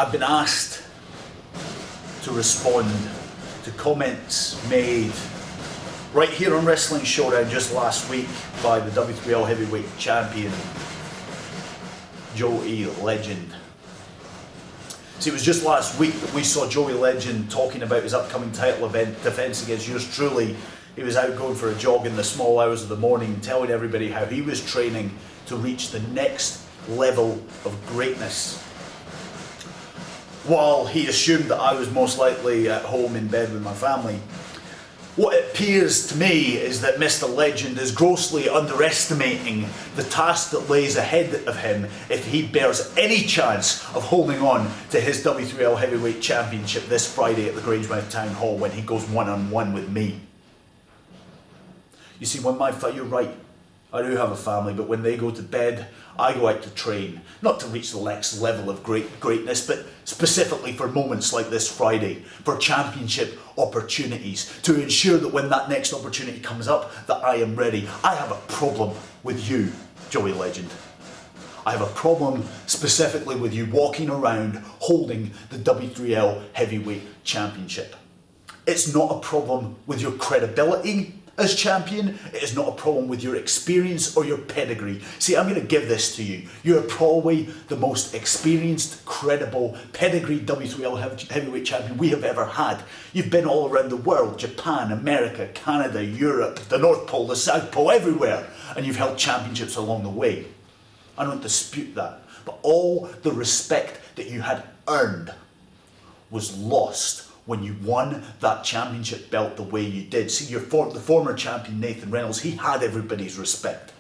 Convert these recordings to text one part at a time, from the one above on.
I've been asked to respond to comments made right here on Wrestling Showdown just last week by the W3L Heavyweight Champion, Joey Legend. See, it was just last week that we saw Joey Legend talking about his upcoming title event defence against yours truly. He was out going for a jog in the small hours of the morning, telling everybody how he was training to reach the next level of greatness. While he assumed that I was most likely at home in bed with my family. What it appears to me is that Mr. Legend is grossly underestimating the task that lays ahead of him if he bears any chance of holding on to his W3L Heavyweight Championship this Friday at the Grangemouth Town Hall when he goes one-on-one with me. You see, you're right, I do have a family, but when they go to bed, I go out to train, not to reach the next level of greatness, but specifically for moments like this Friday, for championship opportunities, to ensure that when that next opportunity comes up, that I am ready. I have a problem with you, Joey Legend. I have a problem specifically with you walking around holding the W3L Heavyweight Championship. It's not a problem with your credibility as champion, it is not a problem with your experience or your pedigree. See, I'm going to give this to you. You're probably the most experienced, credible, pedigree W3L Heavyweight Champion we have ever had. You've been all around the world, Japan, America, Canada, Europe, the North Pole, the South Pole, everywhere. And you've held championships along the way. I don't dispute that. But all the respect that you had earned was lost when you won that championship belt the way you did. See, the former champion Nathan Reynolds, he had everybody's respect.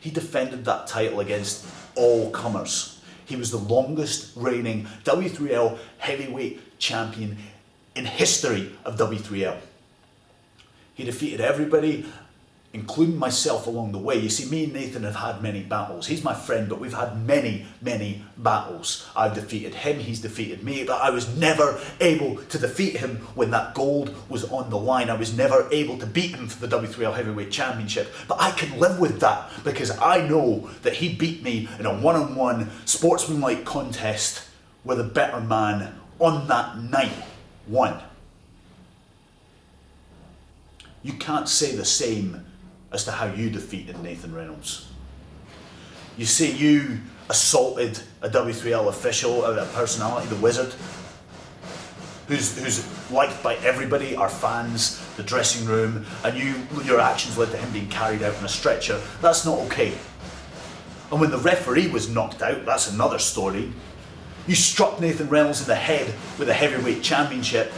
He defended that title against all comers. He was the longest reigning W3L Heavyweight Champion in history of W3L. He defeated everybody, including myself along the way. You see, me and Nathan have had many battles. He's my friend, but we've had many, many battles. I've defeated him, he's defeated me, but I was never able to defeat him when that gold was on the line. I was never able to beat him for the W3L Heavyweight Championship. But I can live with that because I know that he beat me in a one-on-one sportsmanlike contest where the better man on that night won. You can't say the same as to how you defeated Nathan Reynolds. You see, you assaulted a W3L official, a personality, the Wizard, who's liked by everybody, our fans, the dressing room, and your actions led to him being carried out on a stretcher. That's not okay. And when the referee was knocked out, that's another story. You struck Nathan Reynolds in the head with a heavyweight championship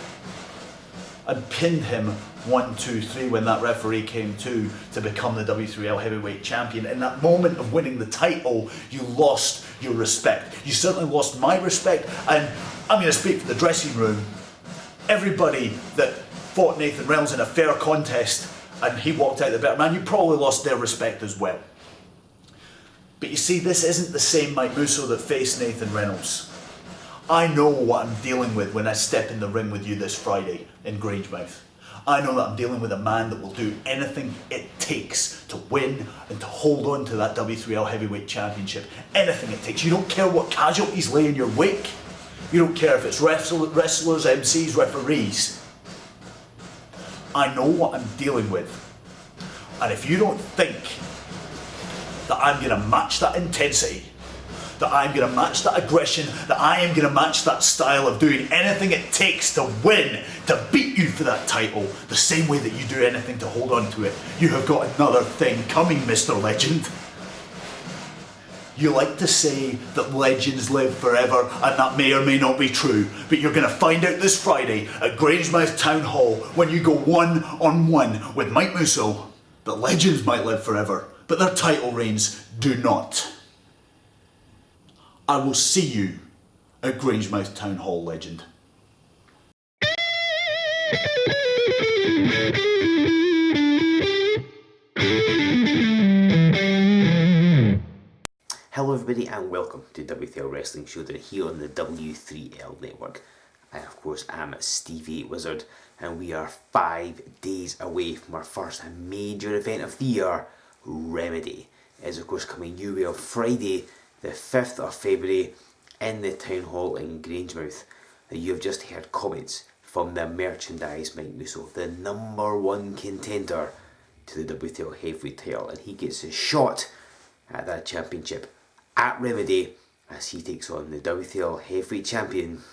and pinned him 1, 2, 3 when that referee came to become the W3L Heavyweight Champion. In that moment of winning the title, you lost your respect. You certainly lost my respect, and I'm going to speak for the dressing room. Everybody that fought Nathan Reynolds in a fair contest and he walked out the better man, you probably lost their respect as well. But you see, this isn't the same Mike Musso that faced Nathan Reynolds. I know what I'm dealing with when I step in the ring with you this Friday in Grangemouth. I know that I'm dealing with a man that will do anything it takes to win and to hold on to that W3L Heavyweight Championship. Anything it takes. You don't care what casualties lay in your wake. You don't care if it's wrestlers, MCs, referees. I know what I'm dealing with. And if you don't think that I'm going to match that intensity, that I'm going to match that aggression, that I am going to match that style of doing anything it takes to win, to beat you for that title, the same way that you do anything to hold on to it, you have got another thing coming, Mr. Legend. You like to say that legends live forever, and that may or may not be true, but you're going to find out this Friday at Grangemouth Town Hall when you go one-on-one with Mike Musso that legends might live forever, but their title reigns do not. I will see you at Grangemouth Town Hall, Legend. Hello everybody and welcome to W3L Wrestling Showdown here on the W3L network. I of course am Stevie Wizard and we are 5 days away from our first major event of the year, Remedy. It is of course coming your way on Friday the 5th of February in the town hall in Grangemouth. You have just heard comments from the merchandise Mike Musso, the #1 contender to the W3L Heavyweight title, and he gets his shot at that championship at Remedy as he takes on the W3L Heavyweight Champion,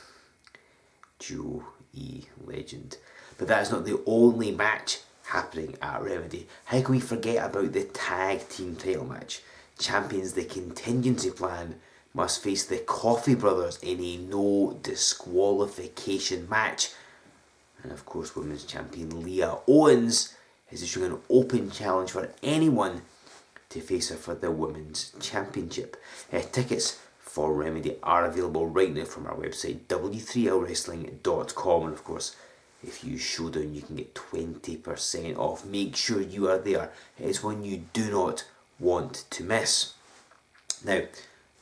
Joe E. Legend. But that is not the only match happening at Remedy. How can we forget about the tag team title match? Champions the contingency plan must face the Coffee Brothers in a no disqualification match. And of course, women's champion Leah Owens is issuing an open challenge for anyone to face her for the women's championship. Tickets for Remedy are available right now from our website, W3LWrestling.com. And of course, if you use Showdown, you can get 20% off. Make sure you are there. It is one you do not want to miss. Now,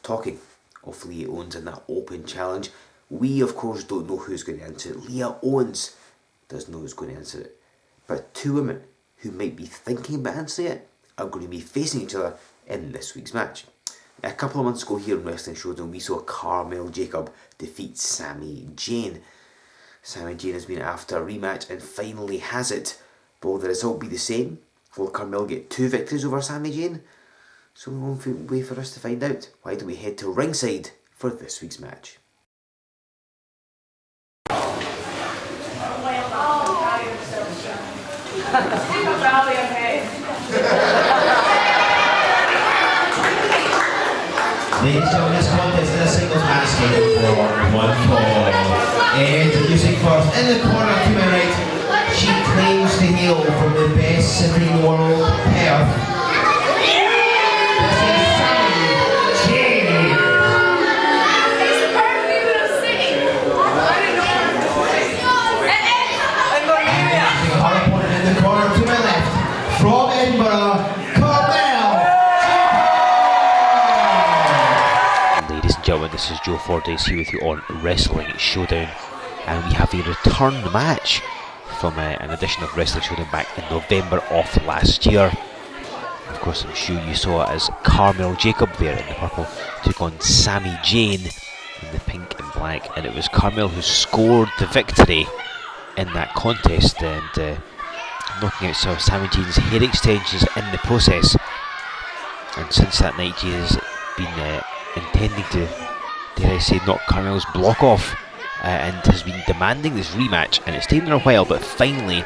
talking of Leah Owens and that open challenge, we of course don't know who's going to answer it. Leah Owens does know who's going to answer it. But two women who might be thinking about answering it are going to be facing each other in this week's match. A couple of months ago here in Wrestling Showdown, we saw Carmel Jacob defeat Sammii Jayne. Sammii Jayne has been after a rematch and finally has it. But will the result be the same? Will Carmel get 2 victories over Sammii Jayne? So we won't wait for us to find out. Why don't we head to ringside for this week's match? Ladies and gentlemen, this contest is a singles match scheduled for one fall. Introducing first, in the corner to my right, she claims to hail from the best city in the world, Perth. This is Sammii Jayne. It's the perfect little city. I didn't know. And her opponent in the corner to my left, from Edinburgh, Carmel Jacob. Ladies and gentlemen, this is Joe Fordyce here with you on Wrestling Showdown, and we have a return match from an edition of Wrestling Showdown back in November of last year. Of course, I'm sure you saw it as Carmel Jacob there in the purple took on Sammii Jayne in the pink and black, and it was Carmel who scored the victory in that contest, and knocking out some of Sammii Jayne's hair extensions in the process. And since that night, she has been intending to, dare I say, knock Carmel's block off, and has been demanding this rematch, and it's taken her a while, but finally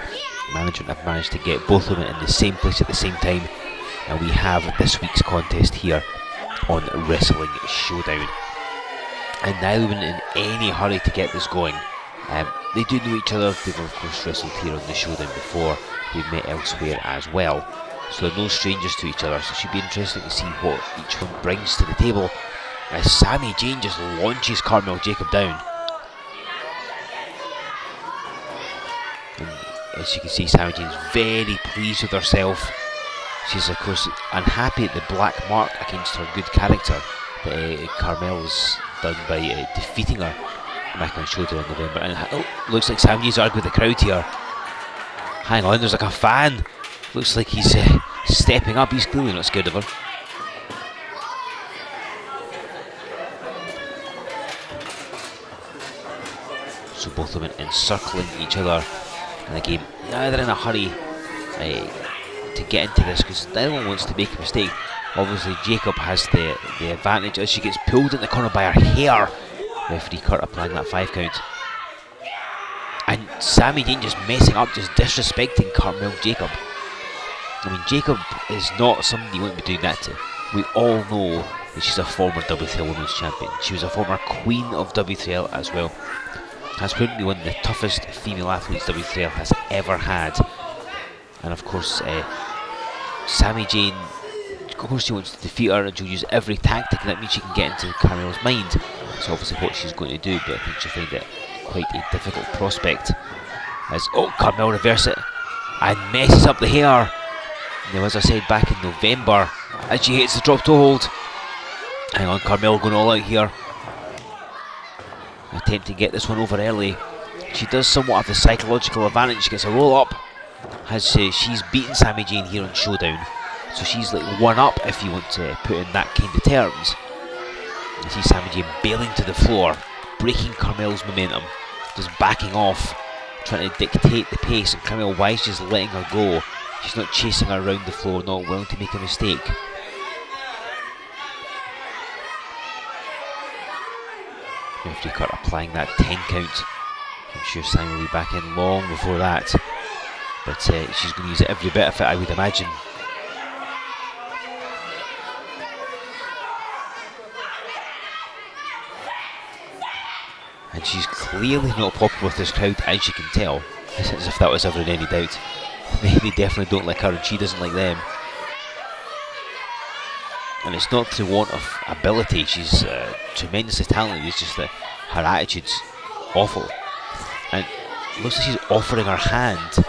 management have managed to get both of them in the same place at the same time, and we have this week's contest here on Wrestling Showdown. And neither one in any hurry to get this going. They do know each other. They've of course wrestled here on the Showdown before. They've met elsewhere as well, so they're no strangers to each other, so it should be interesting to see what each one brings to the table as Sammii Jayne just launches Carmel Jacob down. And as you can see, Sammii Jayne's very pleased with herself. She's of course unhappy at the black mark against her good character that Carmel has done by defeating her back on Showdown in November. And looks like Sammii Jayne's arguing with the crowd here. Hang on, there's like a fan. Looks like he's stepping up. He's clearly not scared of her. So both of them encircling each other, and again, now they're in a hurry to get into this because neither one wants to make a mistake. Obviously, Jacob has the advantage as she gets pulled in the corner by her hair. Referee Kurt applying that 5 count. And Sammii Jayne just messing up, just disrespecting Carmel Jacob. I mean, Jacob is not somebody you want to be doing that to. We all know that she's a former W3L Women's Champion. She was a former Queen of W3L as well. Has proven to be one of the toughest female athletes W3L has ever had. And of course, Sammii Jayne, of course she wants to defeat her and she'll use every tactic, and that means she can get into Carmel's mind. That's obviously what she's going to do, but I think she'll find it quite a difficult prospect. As, Carmel reverse it and messes up the hair. Now, as I said back in November, as she hits the drop toe hold. Hang on, Carmel going all out here. Attempting to get this one over early. She does somewhat have the psychological advantage. She gets a roll up. She's beaten Sammii Jayne here on Showdown, so she's like 1 up if you want to put in that kind of terms. You see Sammii Jayne bailing to the floor, breaking Carmel's momentum, just backing off, trying to dictate the pace, and Carmel Wise just letting her go. She's not chasing her around the floor, not willing to make a mistake. Referee Kurt applying that 10 count. I'm sure Sammii will be back in long before that, but she's going to use every bit of it, I would imagine. And she's clearly not popular with this crowd, as you can tell, as if that was ever in any doubt. They definitely don't like her and she doesn't like them. And it's not through want of ability, she's tremendously talented, it's just that her attitude's awful. And it looks like she's offering her hand.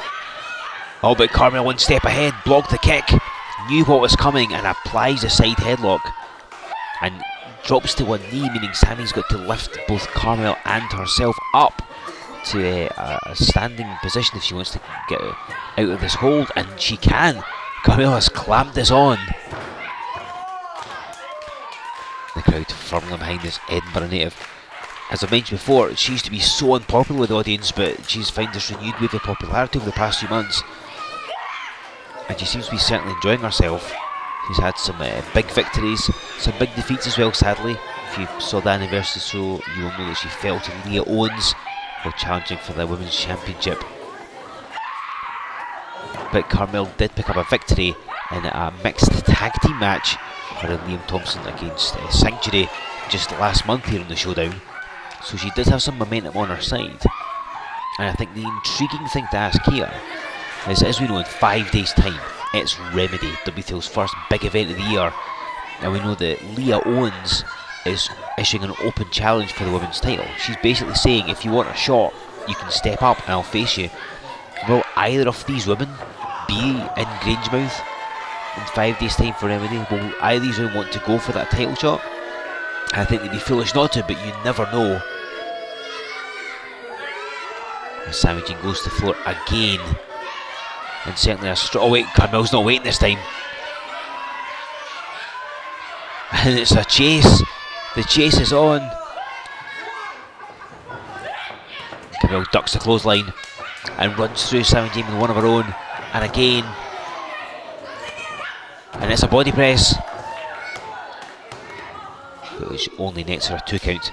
Oh, but Carmel one step ahead, blocked the kick, knew what was coming and applies a side headlock. And drops to one knee, meaning Sammie's got to lift both Carmel and herself up to a standing position if she wants to get out of this hold, and she can. Carmel has clamped this on. The crowd firmly behind this Edinburgh native. As I mentioned before, she used to be so unpopular with the audience, but she's found this renewed wave of popularity over the past few months, and she seems to be certainly enjoying herself. She's had some big victories, some big defeats as well, sadly. If you saw the anniversary show, you will know that she fell to Leah Owens while challenging for the Women's Championship. But Carmel did pick up a victory in a mixed tag team match, her and Liam Thompson against Sanctuary just last month here on the Showdown. So she does have some momentum on her side. And I think the intriguing thing to ask here is, as we know, in 5 days' time, it's Remedy, W3L's first big event of the year, and we know that Leah Owens is issuing an open challenge for the women's title. She's basically saying, if you want a shot, you can step up and I'll face you. Will either of these women be in Grangemouth in 5 days' time for Remedy? Will either of these women want to go for that title shot? I think they'd be foolish not to, but you never know. As Sammii Jayne goes to the floor again. And certainly a oh wait, Carmel's not waiting this time. And it's a chase. The chase is on. Carmel ducks the clothesline and runs through Sammii Jayne with one of her own. And again. And it's a body press, which only nets her a 2 count.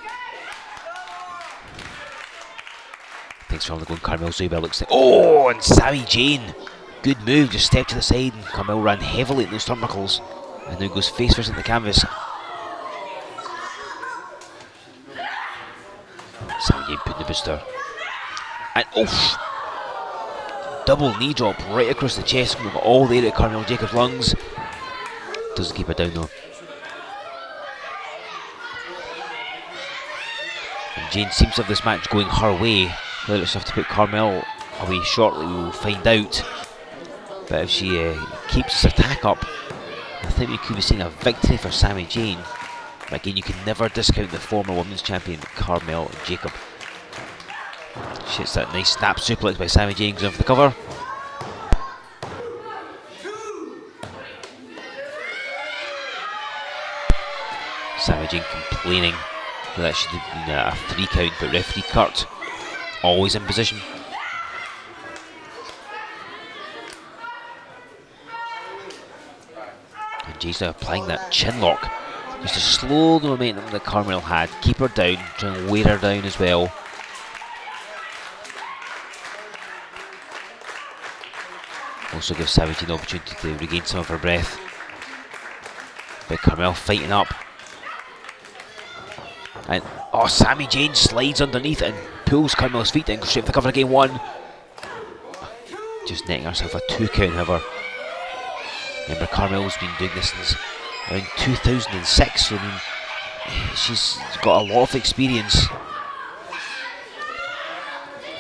Thanks for going Carmel Jacob looks like. Oh, and Sammii Jayne. Good move, just stepped to the side, and Carmel ran heavily at those turnbuckles. And now goes face first in the canvas. Sammii Jayne putting the booster. And oof! Double knee drop right across the chest, going all the way to Carmel Jacob's lungs. Doesn't keep her down though. And Jayne seems to have this match going her way. Whether it's have to put Carmel away shortly, we will find out. But if she keeps this attack up, I think we could be seeing a victory for Sammii Jayne. But again, you can never discount the former women's champion Carmel Jacob. She hits that nice snap suplex by Sammii Jayne, goes in for the cover. Sammii Jayne complaining that should have been a 3 count, but referee Kurt always in position. And Jayne's now applying that chin lock just to slow the momentum that Carmel had, keep her down, try and wear her down as well. Also gives Sammii Jayne the opportunity to regain some of her breath. But Carmel fighting up. And oh, Sammii Jayne slides underneath and pulls Carmel's feet in, straight for the cover again. 1. Just netting herself a 2 count, however. Remember, Carmel's been doing this since around 2006, so I mean, she's got a lot of experience.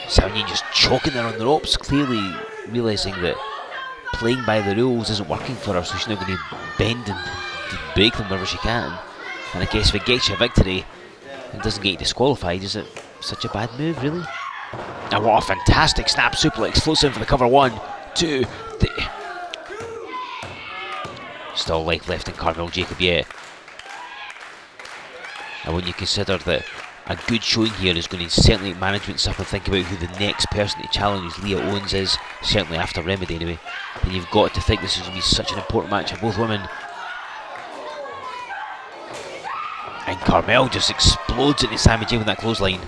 Sammii Jayne just choking her on the ropes, clearly realising that playing by the rules isn't working for her, so she's now going to bend and break them wherever she can. And I guess if it gets you a victory and doesn't get you disqualified, is it such a bad move, really? And what a fantastic snap suplex, floats in for the cover. 1, 2, 3. Still life left in Carmel Jacob yet. And when you consider that a good showing here is going to certainly make management sit up and think about who the next person to challenge Leah Owens is, certainly after Remedy anyway, then you've got to think this is going to be such an important match for both women. And Carmel just explodes into Sammii Jayne with that clothesline.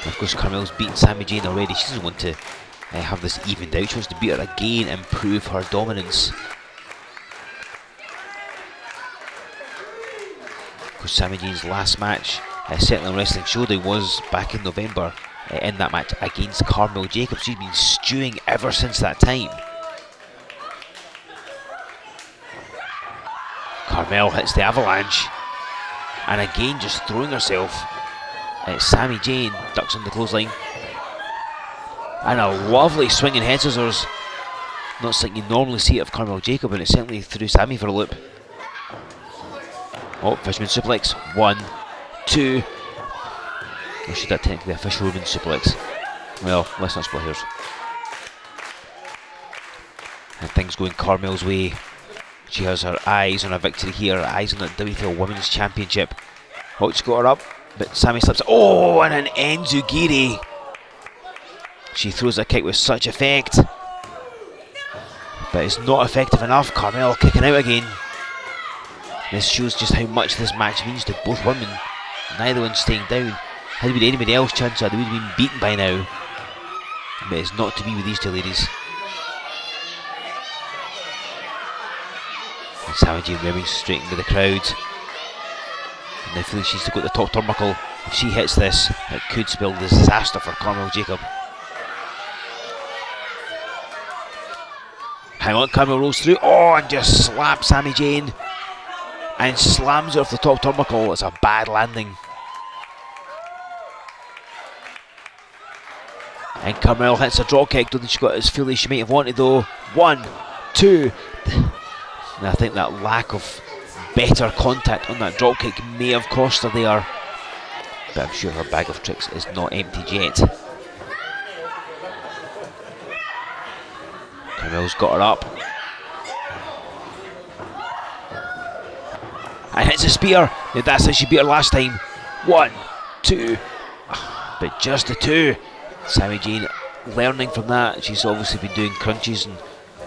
And of course Carmel's beaten Sammii Jayne already. She doesn't want to have this evened out. She wants to beat her again and prove her dominance. Of course Sammii Jayne's last match, certainly on Wrestling Showdown, was back in November in that match against Carmel Jacob. She's been stewing ever since that time. Carmel hits the avalanche, and again just throwing herself. Sammii Jayne ducks on the clothesline, and a lovely swinging head scissors. Not something you normally see out of Carmel Jacob, and it certainly threw Sammii for a loop. Oh, Fisherman suplex. 1, 2. Or should that technically be a fisherwoman suplex? Well, let's not split hairs. And things going Carmel's way. She has her eyes on a victory here, eyes on the W3L Women's Championship. Oh, she's got her up, but Sammii slips. Oh, and an Enzugiri. She throws a kick with such effect, but it's not effective enough. Carmel kicking out again. This shows just how much this match means to both women. Neither one staying down. Had it been anybody else, chances are they would have been beaten by now. But it's not to be with these two ladies. And Sammii Jayne webbing straight into the crowd. And now feeling she's to go to the top turnbuckle. If she hits this, it could spell disaster for Carmel Jacob. Hang on, Carmel rolls through. Oh, and just slaps Sammii Jayne. And slams her off the top turnbuckle. It's a bad landing. And Carmel hits a drop kick. Don't think she got as fully as she might have wanted though. 1, 2. And I think that lack of better contact on that drop kick may have cost her there. But I'm sure her bag of tricks is not emptied yet. Carmel's got her up. And hits a spear. Now that's how she beat her last time. 1, 2. But just the 2. Sammii Jayne learning from that. She's obviously been doing crunches and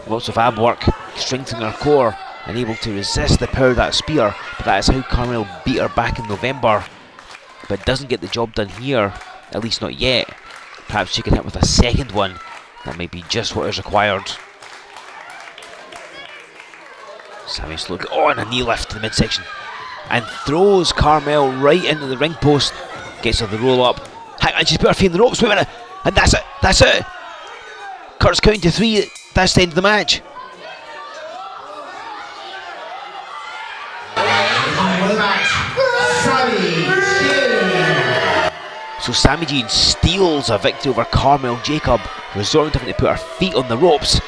lots of ab work, strengthening her core and able to resist the power of that spear. But that is how Carmel beat her back in November. But doesn't get the job done here, at least not yet. Perhaps she can hit with a second one. That might be just what is required. Sammii slow. Oh, and a knee lift to the midsection. And throws Carmel right into the ring post. Gets her the roll up. And she's put her feet in the ropes. Wait a minute. And that's it. That's it. Kurt's counting to 3. That's the end of the match. So Sammii Jayne steals a victory over Carmel Jacob, resorting to having to put her feet on the ropes.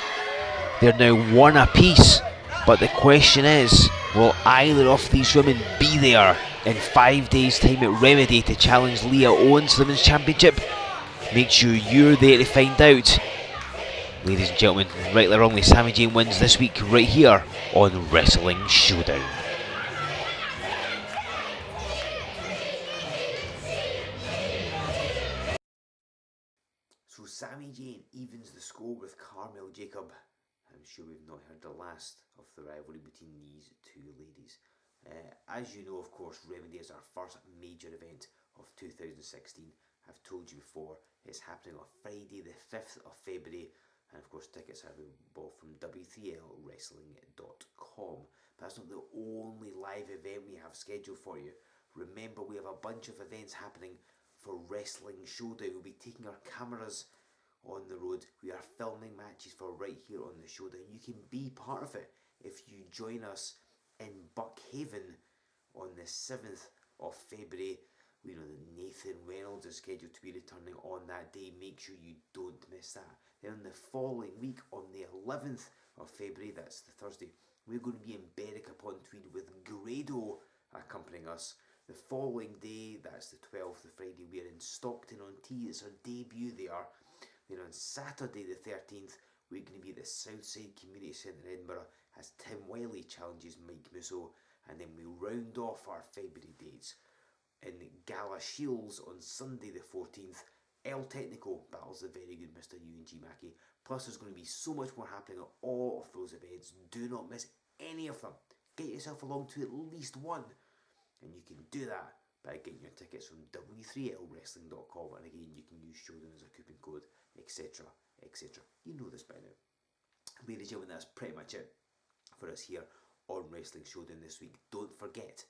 They're now 1 apiece. But the question is, will either of these women be there in 5 days' time at Remedy to challenge Leah Owens to the Women's Championship? Make sure you're there to find out. Ladies and gentlemen, rightly or wrongly, Sammii Jayne wins this week right here on Wrestling Showdown. So Sammii Jayne evens the score with Carmel Jacob. I'm sure we've not heard the last of the rivalry between these two ladies. As you know, of course, Remedy is our first major event of 2016. I've told you before, it's happening on Friday the 5th of February, and of course tickets are available from W3LWrestling.com. But that's not the only live event we have scheduled for you. Remember, we have a bunch of events happening for Wrestling Showdown. We'll be taking our cameras on the road. We are filming matches for right here on the Showdown. You can be part of it if you join us in Buckhaven on the 7th of February. We know that Nathan Reynolds is scheduled to be returning on that day. Make sure you don't miss that. Then the following week, on the 11th of February, that's the Thursday, we're going to be in Berwick-upon-Tweed with Grado accompanying us. The following day, that's the 12th, the Friday, we're in Stockton-on-Tees. It's our debut there. Then on Saturday the 13th, we're going to be at the Southside Community Centre in Edinburgh as Tim Wiley challenges Mike Musso. and then we round off our February dates in Gala Shields on Sunday the 14th. El Technico battles the very good Mr. UNG Mackie. Plus there's going to be so much more happening at all of those events. Do not miss any of them. Get yourself along to at least one. And you can do that by getting your tickets from W3LWrestling.com, and again you can use Showdown as a coupon code, etc, etc. You know this by now. Ladies and gentlemen, that's pretty much it for us here on Wrestling Showdown this week. Don't forget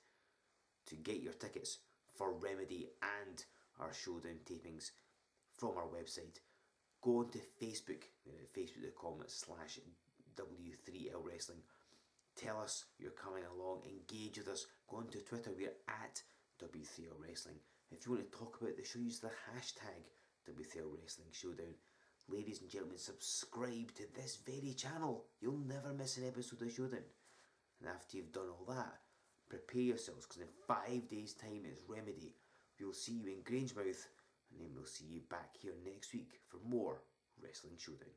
to get your tickets for Remedy and our Showdown tapings from our website. Go on to Facebook, facebook.com/W3L Wrestling. Tell us you're coming along, engage with us. Go on to Twitter, we're at W3L Wrestling. If you want to talk about the show, use the hashtag W3L Wrestling Showdown. Ladies and gentlemen, subscribe to this very channel. You'll never miss an episode of Showdown. And after you've done all that, prepare yourselves, because in 5 days' time it's Remedy. We'll see you in Grangemouth, and then we'll see you back here next week for more Wrestling Showdown.